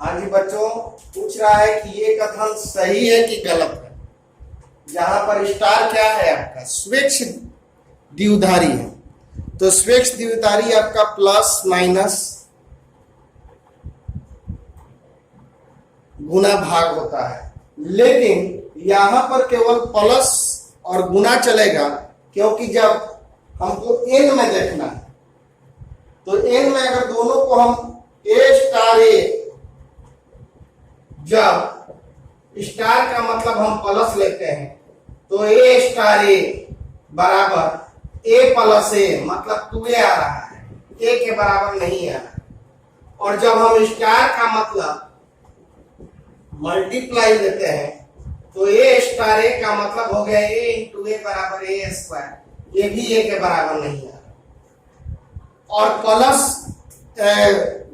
हाँ जी बच्चों, पूछ रहा है कि ये कथन सही है कि गलत है। जहां पर स्टार क्या है आपका स्वेच्छ द्विधारी है, तो स्वेच्छ द्विधारी आपका प्लस माइनस गुना भाग होता है, लेकिन यहां पर केवल प्लस और गुना चलेगा, क्योंकि जब हमको एन में देखना है तो एन में अगर दोनों को हम ए स्टार ए, जब स्टार का मतलब हम प्लस लेते हैं तो ए स्टार ए बराबर ए प्लस ए, मतलब 2a आ रहा है, ए के बराबर नहीं आ रहा। और जब हम स्टार का मतलब मल्टीप्लाई लेते हैं तो ए स्टार ए का मतलब हो गया ए इंटू ए बराबर ए स्क्वायर, ये भी ए के बराबर नहीं आ रहा। और प्लस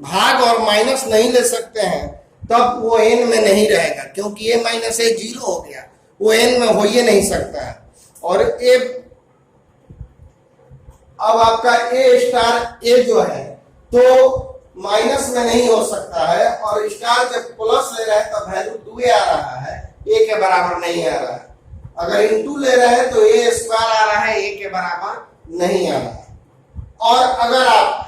भाग और माइनस नहीं ले सकते हैं, तब वो एन में नहीं रहेगा, क्योंकि ए माइनस ए 0 हो गया, वो एन में हो ही नहीं सकता है। और ए अब आपका ए स्टार ए जो है तो माइनस में नहीं हो सकता है, और स्टार जब प्लस ले रहा है तब वैल्यू 2a आ रहा है, ए के बराबर नहीं आ रहा है। अगर इंटू ले रहे हैं तो ए स्क्वायर आ रहा है, ए के बराबर नहीं आ रहा है। और अगर आप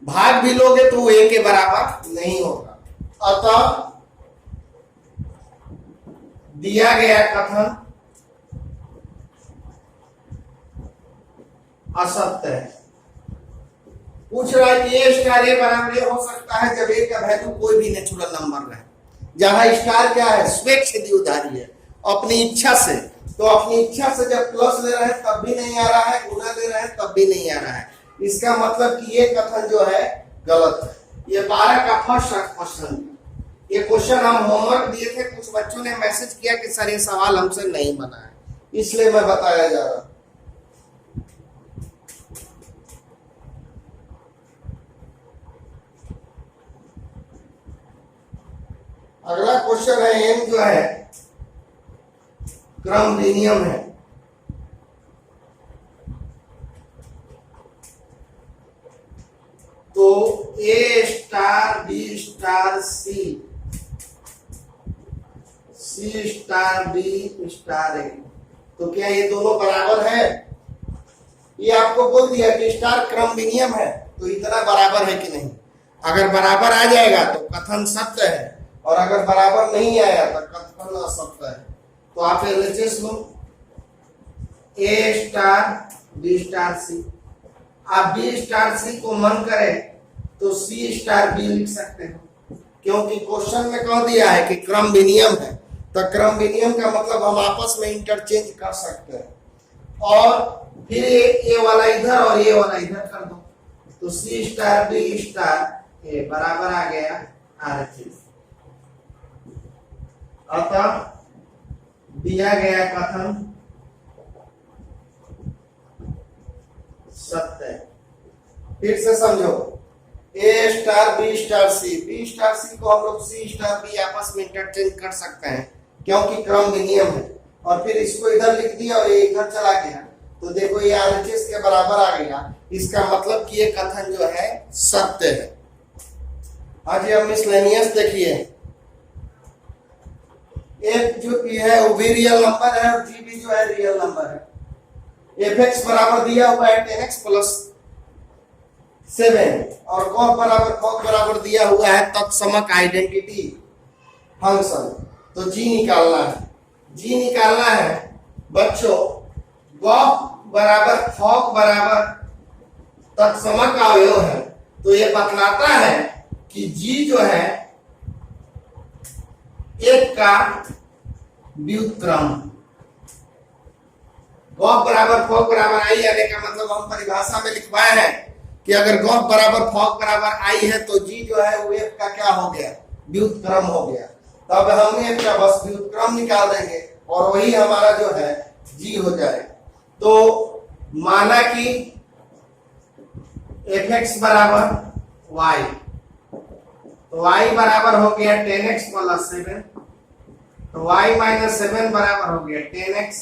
भाग भी लोगे तो ए के बराबर नहीं होगा। अतः दिया गया कथन असत्य है। पूछ रहा है कि ए स्टार ए बराबर ए हो सकता है जब ए का वैल्यू कोई भी नेचुरल नंबर रहे। जहां स्टार क्या है स्वेच्छ द्विधारी है, अपनी इच्छा से, तो अपनी इच्छा से जब प्लस ले रहे हैं तब भी नहीं आ रहा है, गुना ले रहे हैं तब भी नहीं आ रहा है। इसका मतलब कि ये कथन जो है गलत है। ये 12 का फर्स्ट क्वेश्चन, ये क्वेश्चन हम होमवर्क दिए थे, कुछ बच्चों ने मैसेज किया कि सर ये सवाल हमसे नहीं बना है, इसलिए मैं बताया जा रहा। अगला क्वेश्चन है एम जो है क्रम विनियम है। तो ए स्टार बी स्टार सी, सी स्टार बी स्टार ए, तो क्या ये दोनों बराबर है? ये आपको बोल दिया कि स्टार क्रम विनियम है, तो इतना बराबर है कि नहीं। अगर बराबर आ जाएगा तो कथन सत्य है, और अगर बराबर नहीं आया तो कथन असत्य है। तो आप एलएचएस लो, ए स्टार बी स्टार सी। आप बी स्टार सी को मन करें तो सी स्टार बी लिख सकते हो, क्योंकि क्वेश्चन में कह दिया है कि क्रम विनियम है, तो क्रम विनियम का मतलब हम आपस में इंटरचेंज कर सकते हैं। और फिर ये वाला इधर और ये वाला इधर कर दो, तो सी स्टार बी स्टार ए बराबर आ गया आरएचएस। अतः दिया गया कथन सत्य है। फिर से समझो, ए star B star c, B star c को हम लोग सी स्टार बी आपस में इंटरचेंज कर सकते हैं, क्योंकि क्रम विनियम है। और फिर इसको इधर लिख दिया और ये इधर चला गया, तो देखो ये आरएचएस के बराबर आ गया। इसका मतलब कि ये कथन जो है सत्य है। आज अब मिसलेनियस देखिए, एफ जो पी है वो भी रियल नंबर है और जी भी जो है रियल नंबर है। एफ एक्स बराबर दिया हुआ है 10x प्लस 7, और कॉफ बराबर दिया हुआ है तत्समक आइडेंटिटी फंक्शन। तो जी निकालना है, जी निकालना है बच्चों। गॉफ बराबर फॉक बराबर तत्समक अवयव है, तो ये बतलाता है कि जी जो है एक का व्युत्क्रम। गॉफ बराबर फॉक बराबर आई आने का मतलब हम परिभाषा में लिखवाए हैं कि अगर गॉफ बराबर फॉक बराबर आई है तो जी जो है वो एफ का क्या हो गया, व्युत्क्रम हो गया। तो अब हम एफ का बस व्युत्क्रम निकाल देंगे और वही हमारा जो है जी हो जाए। तो माना कि एफ एक्स बराबर वाई, तो y बराबर हो गया 10x प्लस 7, तो y माइनस 7 बराबर हो गया 10x,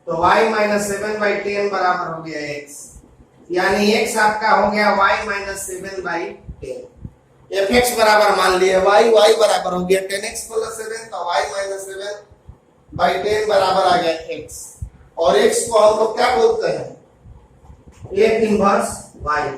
तो y माइनस 7 बाई 10 बराबर हो गया x, यानी x आपका हो गया y minus 7 by 10। F x बराबर मान लिए वाई, वाई बराबर हो गया 10x प्लस 7, तो वाई माइनस 7/10 बराबर आ गया एक्स। और एक्स को हम लोग क्या बोलते हैं, एफ इनवर्स वाई।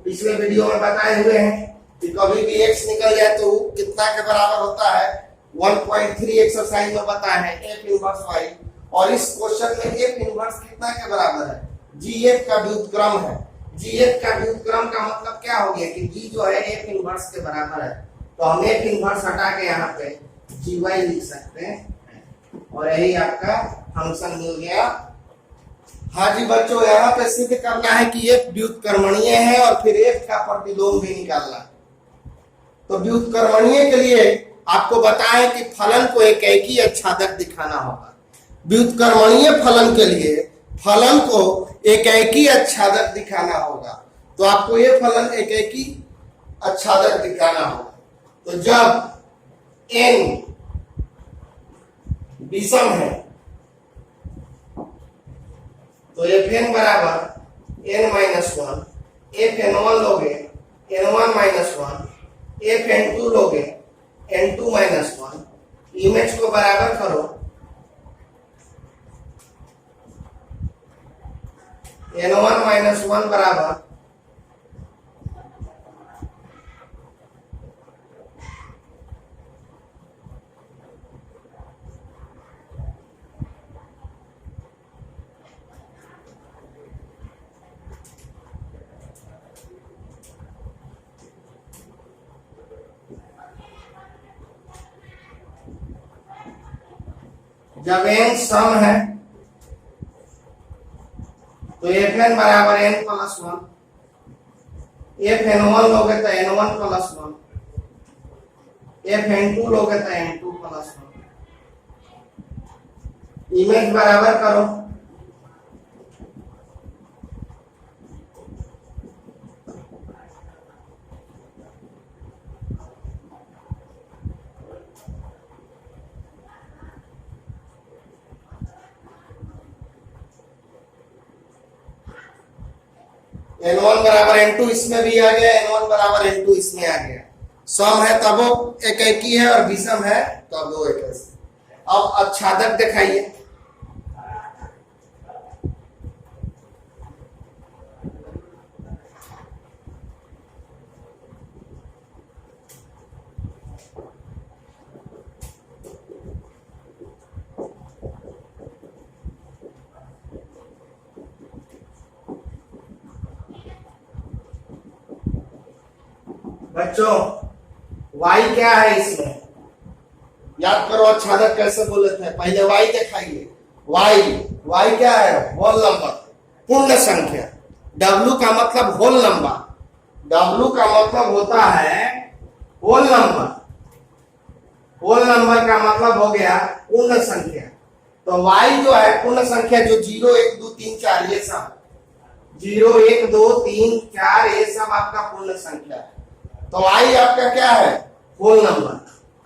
पिछले वीडियो में बताए हुए हैं कि कभी भी एक्स निकल जाए तो कितना के बराबर होता है, 1.3 एक्सरसाइज में बताया है एफ इनवर्स वाई। और इस क्वेश्चन में एफ इनवर्स कितना के बराबर है, जी एफ का व्युत्क्रम है। जी एफ का व्युत्क्रम का मतलब क्या हो गया कि जी जो है एफ इनवर्स के बराबर है, तो हम एफ इनवर्स हटा के यहाँ पे जी वाई लिख सकते हैं और यही आपका फंक्शन मिल गया। हाँ जी बच्चों, यहाँ पे सिद्ध करना है कि एफ व्युत्क्रमणीय है और फिर एफ का प्रतिलोम भी निकालना। तो व्युत्क्रमणीय के लिए आपको बताएं कि फलन को एकैकी आच्छादक दिखाना होगा। व्युत्क्रमणीय फलन के लिए फलन को एकैकी आच्छादक दिखाना होगा, तो आपको ये फलन एकैकी आच्छादक दिखाना होगा। तो जब n विषम है तो fn बराबर n-1, fn1 लोगे n1-1, fn2 लोगे n2-1, इमेज को बराबर करो n1-1 बराबर जब n सम है तो fn बराबर n+1, fn1 लोगे तो n1+1, fn2 लोगे तो n2+1, इमेज बराबर करो n1 बराबर n2 इसमें भी आ गया, n1 बराबर n2 इसमें आ गया। सम है तब वो एकैकी है और विषम है तब वो एकैकी। अब आच्छादक दिखाइए। बच्चों y क्या है इसमें, याद करो आच्छादक कैसे बोले थे, पहले y दिखाइए। y क्या है, होल नंबर, पूर्ण संख्या। w का मतलब होल नंबर, w का मतलब होता है होल नंबर। होल नंबर का मतलब हो गया पूर्ण संख्या। तो y जो है पूर्ण संख्या, जो 0 1 2 3 4 ये सब 0 1 2 3 4 ये सब आपका पूर्ण संख्या है। तो y आपका क्या है, होल नंबर।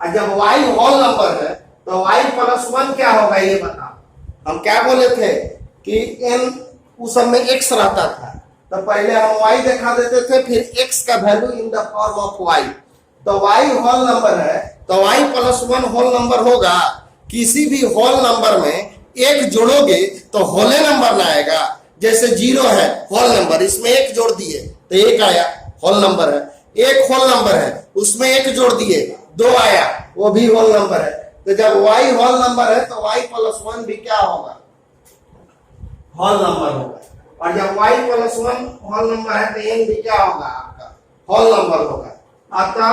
और जब y होल नंबर है तो y+1 क्या होगा ये बताओ। हम क्या बोले थे कि n उस समय x रहता था, तो पहले हम y दिखा देते थे, फिर x का value in the form of y। तो y होल नंबर है तो y+1 होल नंबर होगा। किसी भी होल नंबर में एक जोड़ोगे तो होले नंबर ना आएगा। जैसे 0 है होल नंबर, इसमें एक जोड़ दिए तो 1 आया, होल नंबर है। एक होल नंबर है उसमें एक जोड़ दिए 2 आया, वो भी होल नंबर है। तो जब y होल नंबर है तो y+1 भी क्या होगा, होल नंबर होगा। और जब y+1 होल नंबर है तो n भी क्या होगा, आपका होल नंबर होगा। अतः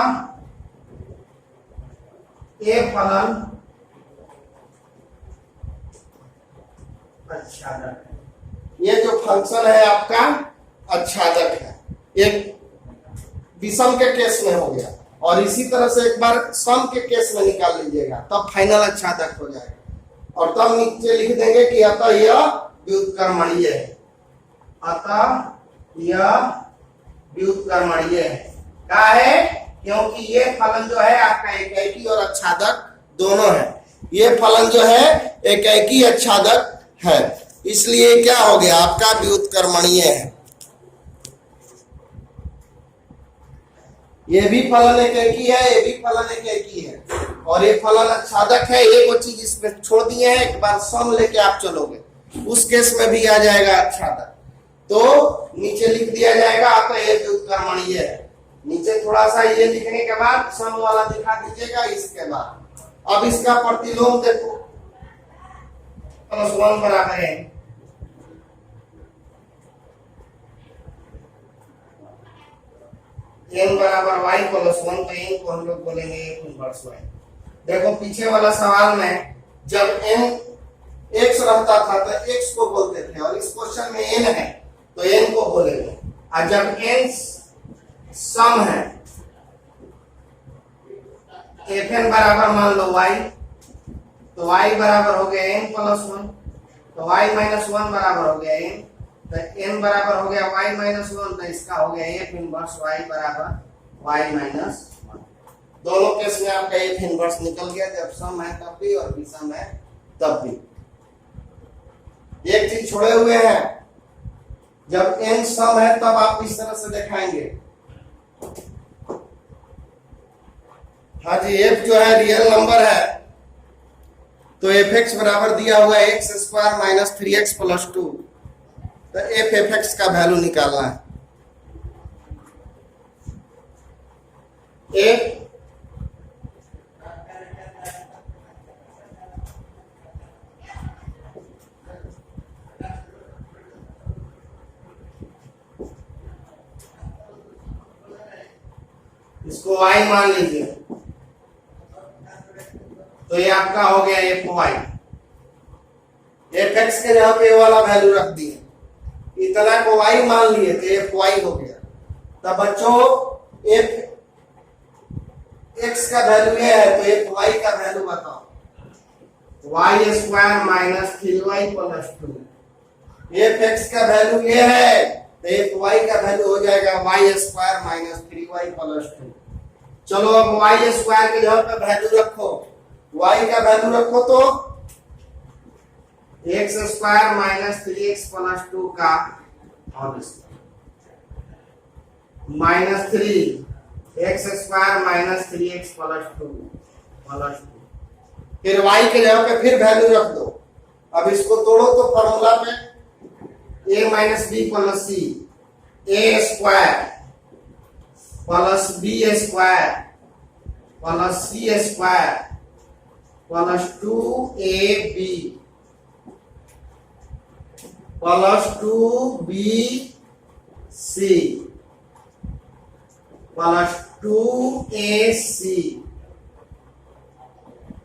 ये फलन आच्छादक है। ये जो फंक्शन है आपका आच्छादक है। एक विषम के केस में हो गया और इसी तरह से एक बार सम के केस में निकाल लीजिएगा, तब फाइनल आच्छादक हो जाएगा। और तब नीचे लिख देंगे कि अतः यह व्युत्क्रमणीय है, अतः यह व्युत्क्रमणीय है। क्या है, क्योंकि ये फलन जो है आपका एकैकी और आच्छादक दोनों है। ये फलन जो है एकैकी आच्छादक है, इसलिए क्या हो गया आपका व्युत्क्रमणीय है। ये भी फलन एक ही है, ये भी फलन एक ही है, और ये फलन आच्छादक है। एक वो चीज इसमें छोड़ दिए हैं, एक बार सम लेके आप चलोगे उस केस में भी आ जाएगा आच्छादक। तो नीचे लिख दिया जाएगा आपका ये व्युत्क्रमणीय है। नीचे थोड़ा सा ये लिखने के बाद सम वाला दिखा दीजिएगा। इसके बाद अब इसका प्रतिलोम देखो, +1 बराबर है n बराबर y +1, तो n को हम लोग बोलेंगे f इनवर्स y। देखो पीछे वाला सवाल में जब n x रहता था तो x को बोलते थे, और इस क्वेश्चन में n है तो n को बोलेंगे। और जब n सम है, fn बराबर मान लो y, तो y बराबर हो गया n +1, तो y -1 बराबर हो गया n, तो n बराबर हो गया y -1, तो इसका हो गया f इनवर्स y बराबर y -1। दोनों केस में आपका f इनवर्स निकल गया, जब सम है तब भी और विषम है तब भी। एक चीज छोड़े हुए हैं, जब n सम है तब आप इस तरह से दिखाएंगे। हाँ जी, f जो है रियल नंबर है, तो fx बराबर दिया हुआ है x² - 3x + 2, तो f(x) का वैल्यू निकालना है। f इसको y मान लीजिए, तो ये आपका हो गया fy। fx के जगह पे ये वाला वैल्यू रख दिए, इतना को y मान लिए तो fy हो गया। तब बच्चों fx का वैल्यू ये है, तो fy का वैल्यू बताओ। y² - 3y + 2, fx का वैल्यू ये है, तो fy का वैल्यू हो जाएगा y² - 3y + 2। चलो अब y² के जगह पे वैल्यू रखो, y का वैल्यू रखो तो x² - 3x + 2 का -3 -3x² - 3x + 2 फिर y के जगह पे फिर वैल्यू रख दो। अब इसको तोड़ो तो फॉर्मूला में a - b + c, a² + b² + c² + 2ab + 2bc + 2ac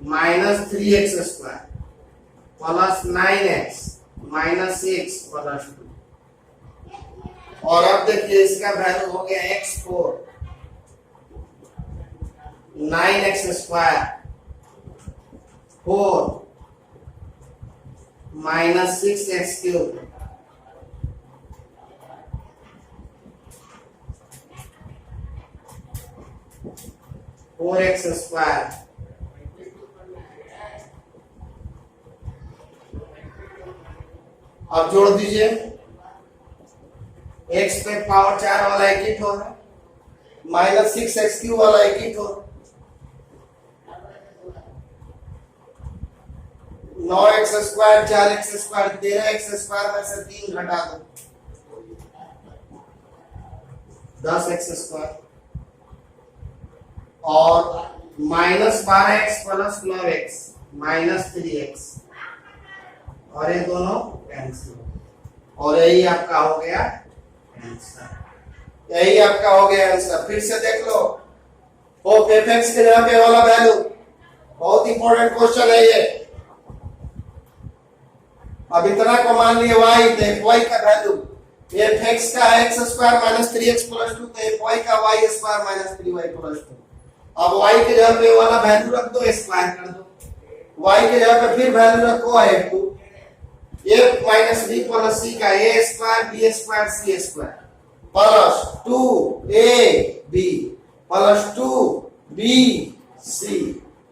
- 3x² + 9x - x + 2। और अब देखिए इसका वैल्यू हो गया x4, 9x² 4 - 6x³ 4x²। अब जोड़ दीजिए, x पे पावर 4 वाला एक ही ठो है, -6x³ वाला एक ही ठो, 9x², 4x², 13x² में से 3 घटा दो, 10x², और -12x + 9x -3x, और ये दोनों कैंसिल, और यही आपका हो गया आंसर। यही आपका हो गया आंसर। फिर से देख लो, fx के जगह पे वाला वैल्यू, बहुत इंपॉर्टेंट क्वेश्चन है ये। अब इतना को मान लिए y, तो fy का वैल्यू, fx का x² - 3x + 2, तो fy का y² - 3y + 2। अब y के जगह पे वाला वैल्यू रख दो, स्क्वायर कर दो, y के जगह पे फिर वैल्यू रखो f2, a - b + c का a² b² c² + 2ab + 2bc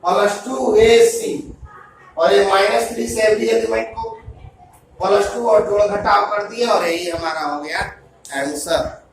+ 2ac, और ये -3 से एवरी एलिमेंट को +2 और जोड़ घटाव कर दिए, और यही हमारा हो गया आंसर।